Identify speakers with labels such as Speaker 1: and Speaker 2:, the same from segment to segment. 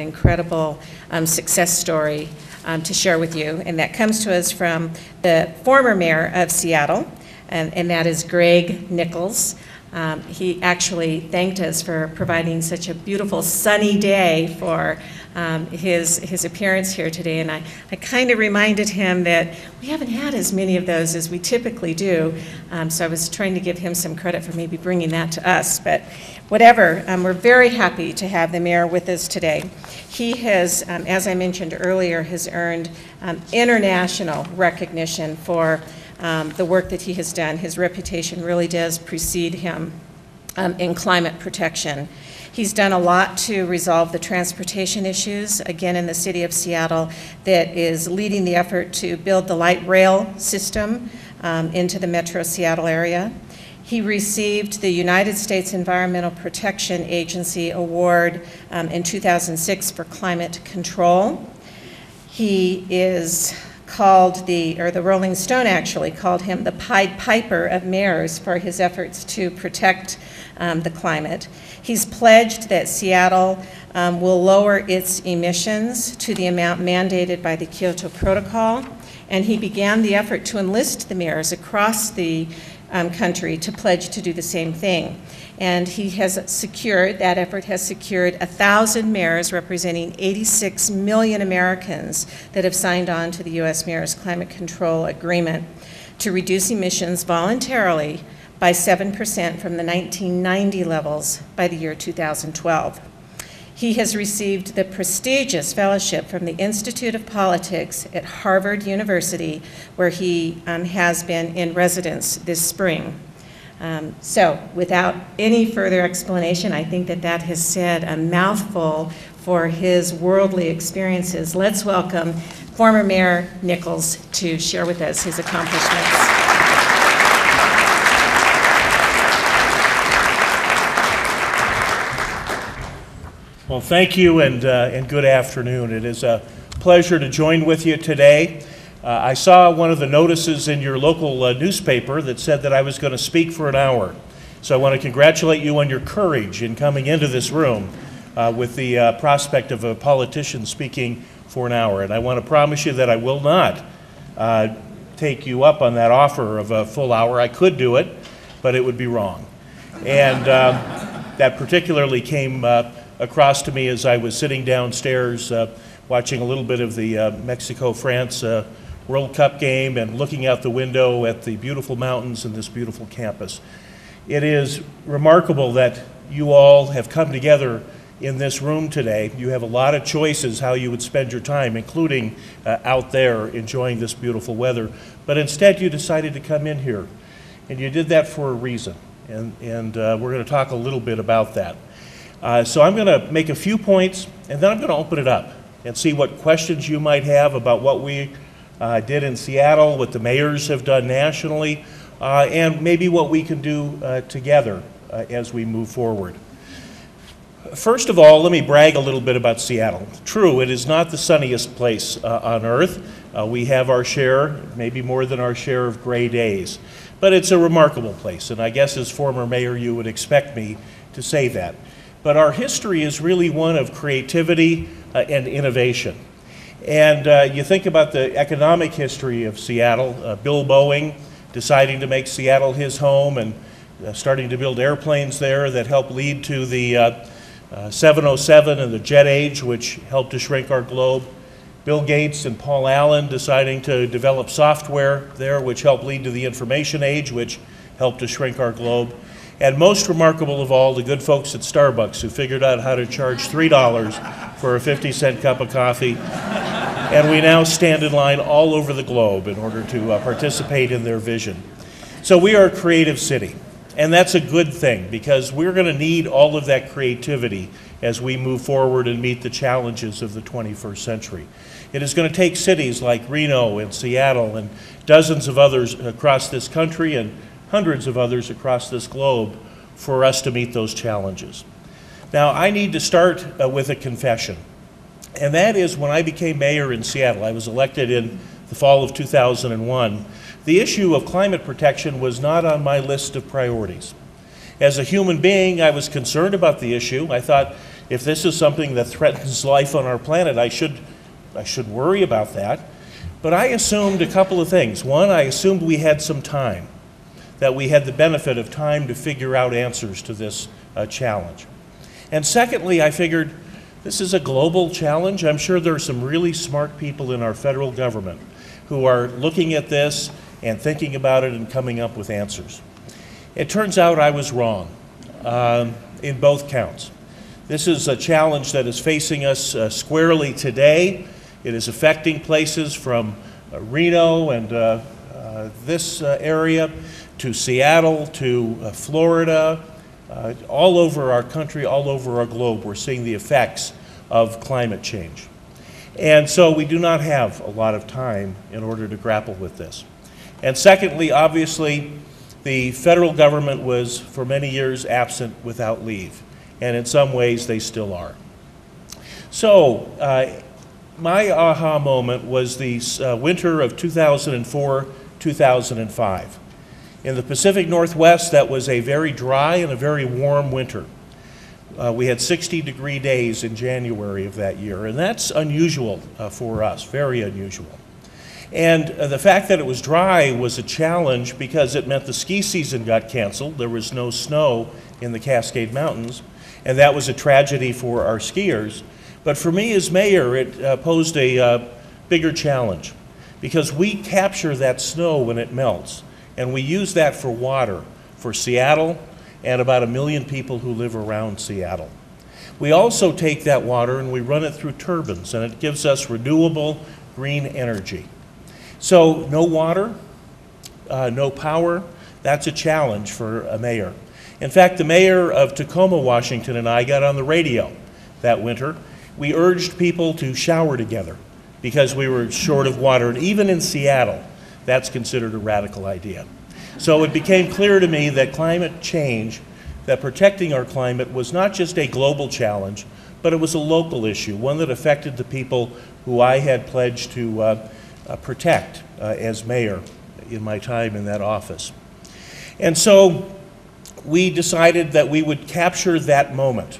Speaker 1: incredible success story to share with you, and that comes to us from the former mayor of Seattle, and that is Greg Nichols. He actually thanked us for providing such a beautiful sunny day for his appearance here today, and I kind of reminded him that we haven't had as many of those as we typically do, so I was trying to give him some credit for maybe bringing that to us, but whatever, we're very happy to have the mayor with us today. He has, as I mentioned earlier, has earned international recognition for the work that he has done. His reputation really does precede him in climate protection. He's done a lot to resolve the transportation issues, again in the city of Seattle, that is leading the effort to build the light rail system into the Metro Seattle area. He received the United States Environmental Protection Agency Award in 2006 for climate control. He is called the Rolling Stone actually called him the Pied Piper of mayors for his efforts to protect the climate. He's pledged that Seattle will lower its emissions to the amount mandated by the Kyoto Protocol, and he began the effort to enlist the mayors across the country to pledge to do the same thing. And he has secured, that effort has secured 1,000 mayors representing 86 million Americans that have signed on to the U.S. Mayor's Climate Control Agreement to reduce emissions voluntarily by 7% from the 1990 levels by the year 2012. He has received the prestigious fellowship from the Institute of Politics at Harvard University, where he has been in residence this spring. So without any further explanation, I think that has said a mouthful for his worldly experiences. Let's welcome former Mayor Nichols to share with us his accomplishments.
Speaker 2: Well, thank you and good afternoon. It is a pleasure to join with you today. I saw one of the notices in your local newspaper that said that I was going to speak for an hour. So I want to congratulate you on your courage in coming into this room with the prospect of a politician speaking for an hour. And I want to promise you that I will not take you up on that offer of a full hour. I could do it, but it would be wrong. And that particularly came across to me as I was sitting downstairs watching a little bit of the Mexico-France World Cup game and looking out the window at the beautiful mountains and this beautiful campus. It is remarkable that you all have come together in this room today. You have a lot of choices how you would spend your time, including out there enjoying this beautiful weather, but instead you decided to come in here, and you did that for a reason, and we're going to talk a little bit about that. So I'm going to make a few points, and then I'm going to open it up and see what questions you might have about what we did in Seattle, what the mayors have done nationally, and maybe what we can do together as we move forward. First of all, let me brag a little bit about Seattle. True, it is not the sunniest place on earth. We have our share, maybe more than our share of gray days. But it's a remarkable place, and I guess as former mayor you would expect me to say that. But our history is really one of creativity and innovation. And you think about the economic history of Seattle, Bill Boeing deciding to make Seattle his home and starting to build airplanes there that helped lead to the 707 and the jet age, which helped to shrink our globe. Bill Gates and Paul Allen deciding to develop software there, which helped lead to the information age, which helped to shrink our globe. And most remarkable of all, the good folks at Starbucks who figured out how to charge $3 for a 50-cent cup of coffee. And we now stand in line all over the globe in order to participate in their vision. So we are a creative city. And that's a good thing, because we're going to need all of that creativity as we move forward and meet the challenges of the 21st century. It is going to take cities like Reno and Seattle and dozens of others across this country and hundreds of others across this globe for us to meet those challenges. Now, I need to start with a confession, and that is when I became mayor in Seattle, I was elected in the fall of 2001, the issue of climate protection was not on my list of priorities. As a human being, I was concerned about the issue. I thought, if this is something that threatens life on our planet, I should worry about that. But I assumed a couple of things. One, I assumed we had some time, that we had the benefit of time to figure out answers to this challenge. And secondly, I figured this is a global challenge. I'm sure there are some really smart people in our federal government who are looking at this and thinking about it and coming up with answers. It turns out I was wrong in both counts. This is a challenge that is facing us squarely today. It is affecting places from Reno and this area to Seattle to Florida, all over our country, all over our globe. We're seeing the effects of climate change. And so we do not have a lot of time in order to grapple with this. And secondly, obviously, the federal government was for many years absent without leave. And in some ways, they still are. So my aha moment was the winter of 2004-2005. In the Pacific Northwest, that was a very dry and a very warm winter. We had 60-degree days in January of that year, and that's unusual for us, very unusual. And the fact that it was dry was a challenge because it meant the ski season got canceled. There was no snow in the Cascade Mountains, and that was a tragedy for our skiers. But for me as mayor, it posed a bigger challenge because we capture that snow when it melts, and we use that for water for Seattle and about 1 million people who live around Seattle. We also take that water and we run it through turbines, and it gives us renewable green energy. So no water, no power, that's a challenge for a mayor. In fact, the mayor of Tacoma, Washington, and I got on the radio that winter. We urged people to shower together because we were short of water, and even in Seattle, that's considered a radical idea. So it became clear to me that climate change, that protecting our climate was not just a global challenge, but it was a local issue, one that affected the people who I had pledged to protect as mayor in my time in that office. And so we decided that we would capture that moment.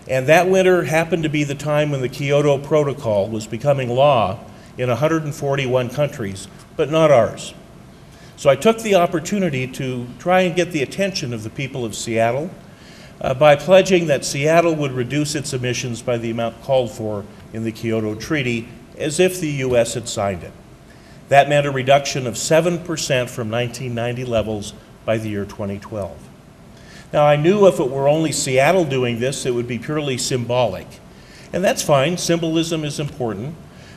Speaker 2: And that winter happened to be the time when the Kyoto Protocol was becoming law in 141 countries, but not ours. So I took the opportunity to try and get the attention of the people of Seattle by pledging that Seattle would reduce its emissions by the amount called for in the Kyoto Treaty, as if the U.S. had signed it. That meant a reduction of 7% from 1990 levels by the year 2012. Now, I knew if it were only Seattle doing this, it would be purely symbolic. And that's fine, symbolism is important,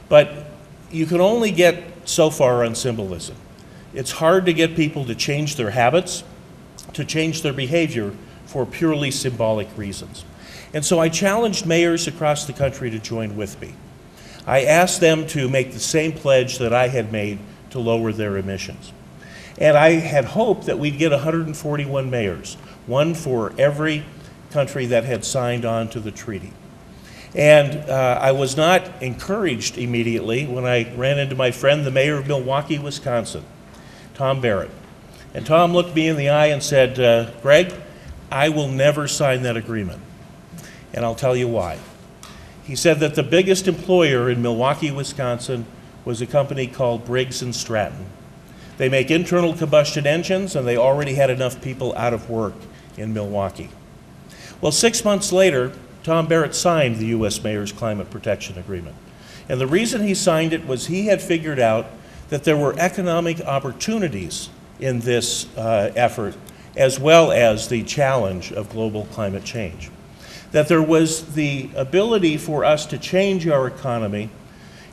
Speaker 2: but you can only get so far on symbolism. It's hard to get people to change their habits, to change their behavior for purely symbolic reasons. And so I challenged mayors across the country to join with me. I asked them to make the same pledge that I had made to lower their emissions. And I had hoped that we'd get 141 mayors, one for every country that had signed on to the treaty. And I was not encouraged immediately when I ran into my friend, the mayor of Milwaukee, Wisconsin, Tom Barrett. And Tom looked me in the eye and said, Greg, I will never sign that agreement. And I'll tell you why. He said that the biggest employer in Milwaukee, Wisconsin was a company called Briggs & Stratton. They make internal combustion engines, and they already had enough people out of work in Milwaukee. Well, 6 months later, Tom Barrett signed the U.S. Mayor's Climate Protection Agreement. And the reason he signed it was he had figured out that there were economic opportunities in this effort, as well as the challenge of global climate change. That there was the ability for us to change our economy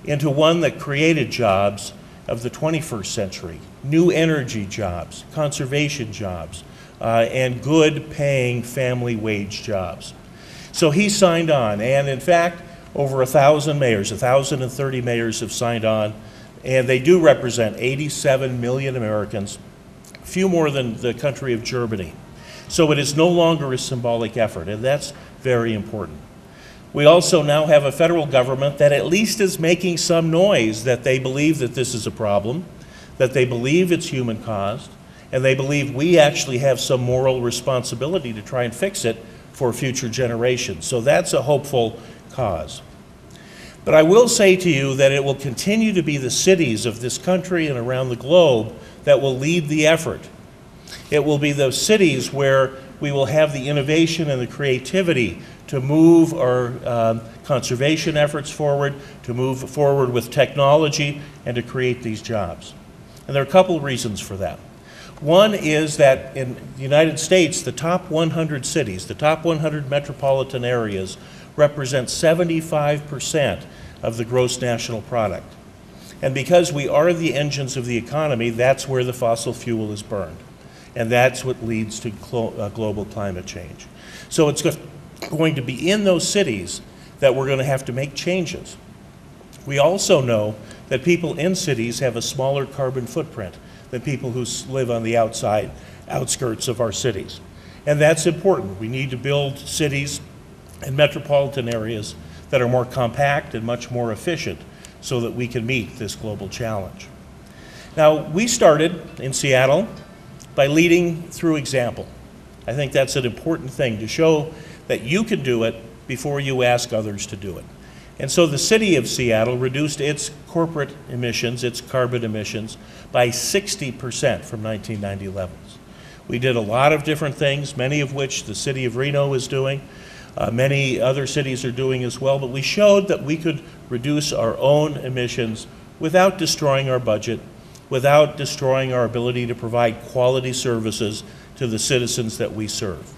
Speaker 2: into one that created jobs of the 21st century, new energy jobs, conservation jobs, and good paying family wage jobs. So he signed on, and in fact, over 1,000 mayors, 1,030 mayors have signed on, and they do represent 87 million Americans, few more than the country of Germany. So it is no longer a symbolic effort, and that's very important. We also now have a federal government that at least is making some noise that they believe that this is a problem, that they believe it's human caused, and they believe we actually have some moral responsibility to try and fix it for future generations. So that's a hopeful cause. But I will say to you that it will continue to be the cities of this country and around the globe that will lead the effort. It will be those cities where we will have the innovation and the creativity to move our conservation efforts forward, to move forward with technology, and to create these jobs. And there are a couple of reasons for that. One is that in the United States, the top 100 cities, the top 100 metropolitan areas, represent 75% of the gross national product. And because we are the engines of the economy, that's where the fossil fuel is burned. And that's what leads to global climate change. So it's going to be in those cities that we're going to have to make changes. We also know that people in cities have a smaller carbon footprint than people who live on the outskirts of our cities. And that's important. We need to build cities and metropolitan areas that are more compact and much more efficient so that we can meet this global challenge. Now, we started in Seattle by leading through example. I think that's an important thing, to show that you can do it before you ask others to do it. And so the city of Seattle reduced its corporate emissions, its carbon emissions, by 60% from 1990 levels. We did a lot of different things, many of which the city of Reno is doing. Many other cities are doing as well, but we showed that we could reduce our own emissions without destroying our budget, without destroying our ability to provide quality services to the citizens that we serve.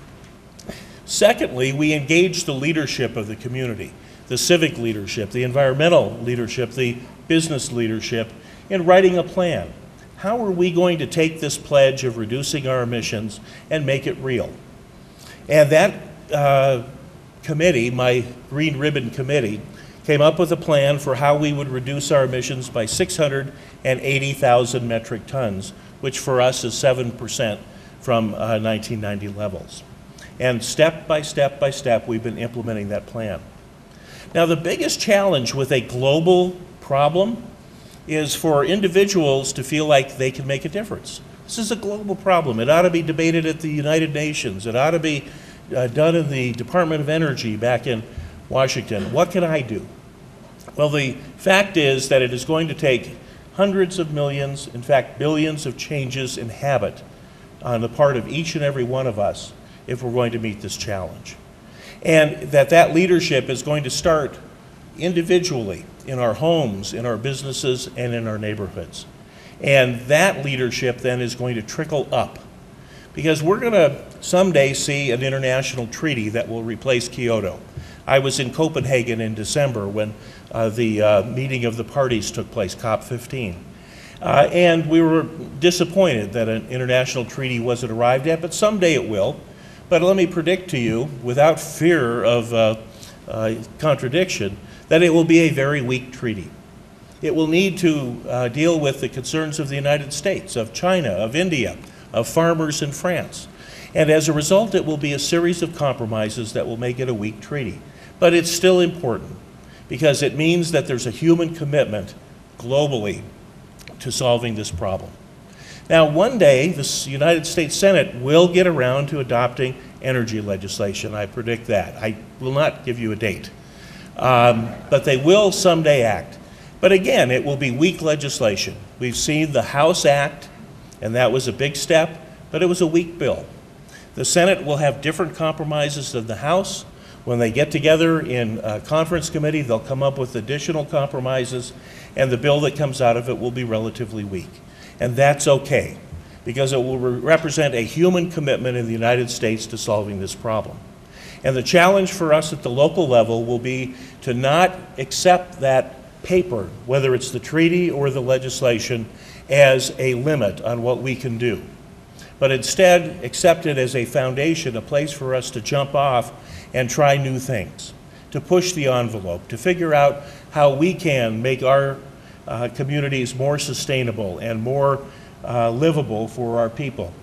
Speaker 2: Secondly, we engaged the leadership of the community, the civic leadership, the environmental leadership, the business leadership, in writing a plan. How are we going to take this pledge of reducing our emissions and make it real? And that committee, my Green Ribbon Committee, came up with a plan for how we would reduce our emissions by 680,000 metric tons, which for us is 7% from 1990 levels. And step by step by step, we've been implementing that plan. Now, the biggest challenge with a global problem is for individuals to feel like they can make a difference. This is a global problem. It ought to be debated at the United Nations. It ought to be done in the Department of Energy back in Washington. What can I do? Well, the fact is that it is going to take hundreds of millions, in fact billions of changes in habit on the part of each and every one of us if we're going to meet this challenge. And that leadership is going to start individually in our homes, in our businesses, and in our neighborhoods. And that leadership then is going to trickle up, because we're going to someday see an international treaty that will replace Kyoto. I was in Copenhagen in December when the meeting of the parties took place, COP15. And we were disappointed that an international treaty wasn't arrived at, but someday it will. But let me predict to you, without fear of contradiction, that it will be a very weak treaty. It will need to deal with the concerns of the United States, of China, of India, of farmers in France. And as a result, it will be a series of compromises that will make it a weak treaty. But it's still important, because it means that there's a human commitment globally to solving this problem. Now, one day, the United States Senate will get around to adopting energy legislation. I predict that. I will not give you a date. But they will someday act. But again, it will be weak legislation. We've seen the House act, and that was a big step, but it was a weak bill. The Senate will have different compromises than the House. When they get together in a conference committee, they'll come up with additional compromises, and the bill that comes out of it will be relatively weak. And that's okay, because it will represent a human commitment in the United States to solving this problem. And the challenge for us at the local level will be to not accept that paper, whether it's the treaty or the legislation, as a limit on what we can do, but instead accept it as a foundation, a place for us to jump off and try new things, to push the envelope, to figure out how we can make our communities more sustainable and more livable for our people.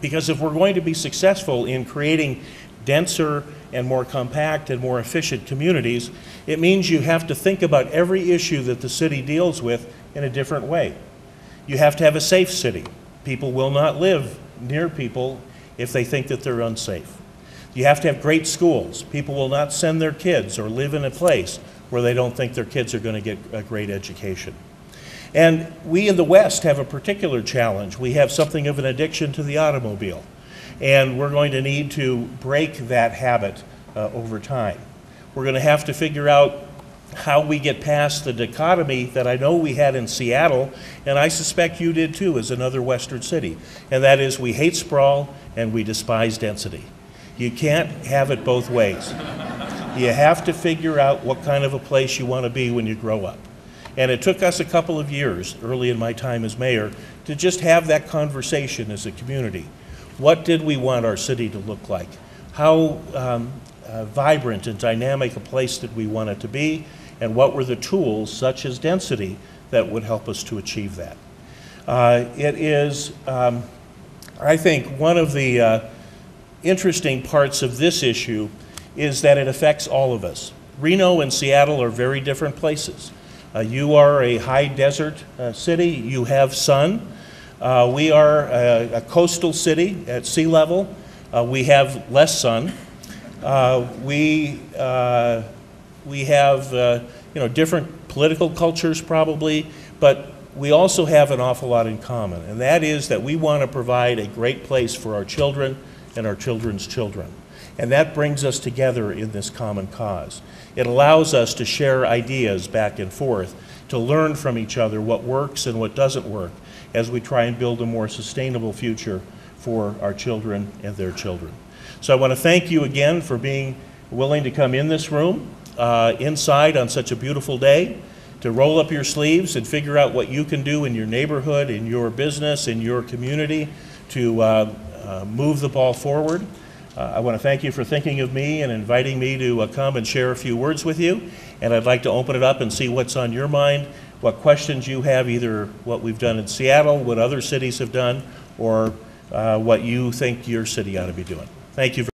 Speaker 2: Because if we're going to be successful in creating denser and more compact and more efficient communities, it means you have to think about every issue that the city deals with in a different way. You have to have a safe city. People will not live near people if they think that they're unsafe. You have to have great schools. People will not send their kids or live in a place where they don't think their kids are going to get a great education. And we in the West have a particular challenge. We have something of an addiction to the automobile. And we're going to need to break that habit over time. We're going to have to figure out how we get past the dichotomy that I know we had in Seattle, and I suspect you did too as another Western city. And that is, we hate sprawl and we despise density. You can't have it both ways. You have to figure out what kind of a place you want to be when you grow up. And it took us a couple of years, early in my time as mayor, to just have that conversation as a community. What did we want our city to look like? How vibrant and dynamic a place did we want it to be? And what were the tools, such as density, that would help us to achieve that? It is, I think, one of the interesting parts of this issue is that it affects all of us. Reno and Seattle are very different places. You are a high desert city. You have sun. We are a coastal city at sea level. We have less sun. We have different political cultures probably, but we also have an awful lot in common, and that is that we want to provide a great place for our children and our children's children. And that brings us together in this common cause. It allows us to share ideas back and forth, to learn from each other what works and what doesn't work as we try and build a more sustainable future for our children and their children. So I want to thank you again for being willing to come in this room, inside on such a beautiful day, to roll up your sleeves and figure out what you can do in your neighborhood, in your business, in your community to move the ball forward. I want to thank you for thinking of me and inviting me to come and share a few words with you. And I'd like to open it up and see what's on your mind, what questions you have, either what we've done in Seattle, what other cities have done, or what you think your city ought to be doing. Thank you.